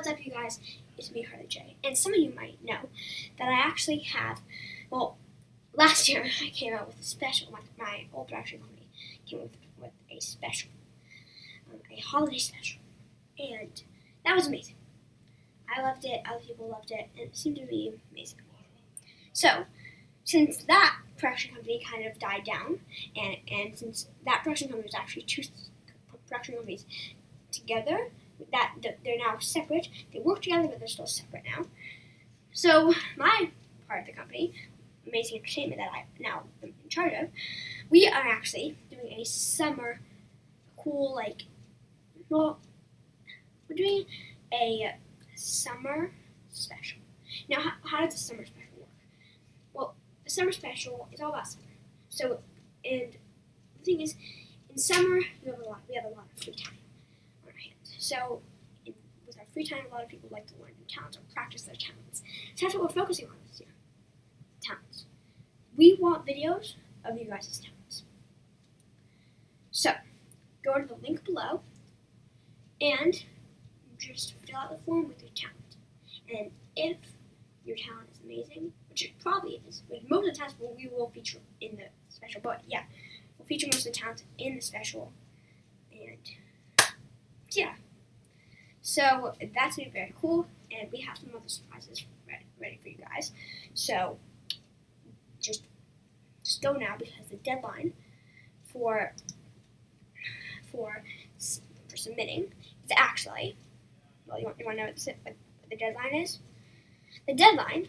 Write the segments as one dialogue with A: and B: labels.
A: What's up, you guys? It's me, Harley J. And some of you might know that I actually have, well, last year I came out with a special. My old production company came with a special, a holiday special. And that was amazing. I loved it, other people loved it, and it seemed to be amazing. So, since that production company kind of died down, and since that production company was actually two production companies together, that they're now separate. They work together, but they're still separate now. So my part of the company, Amazing Entertainment, that I now am in charge of, we are actually doing a summer cool, we're doing a summer special. Now, how does the summer special work? Well, the summer special is all about summer. So, and the thing is, in summer we have a lot of free time on our hands. So, with our free time, a lot of people like to learn new talents or practice their talents. So that's what we're focusing on this year. Talents. We want videos of you guys' talents. So, go to the link below and just fill out the form with your talent. And if your talent is amazing, which it probably is, but most of the talents we will feature in the special, but yeah, we'll feature most of the talents in the special. And yeah. So that's going to be very cool, and we have some other surprises ready for you guys. So just go now, because the deadline for submitting is actually, well, you want to know what the deadline is? The deadline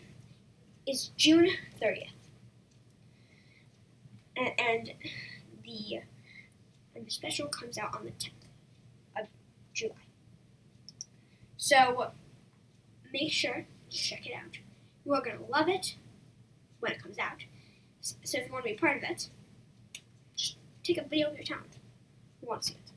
A: is June 30th, and the special comes out on the 10th of July. So make sure to check it out. You are going to love it when it comes out. So if you want to be a part of it, just take a video of your talent. We want to see it.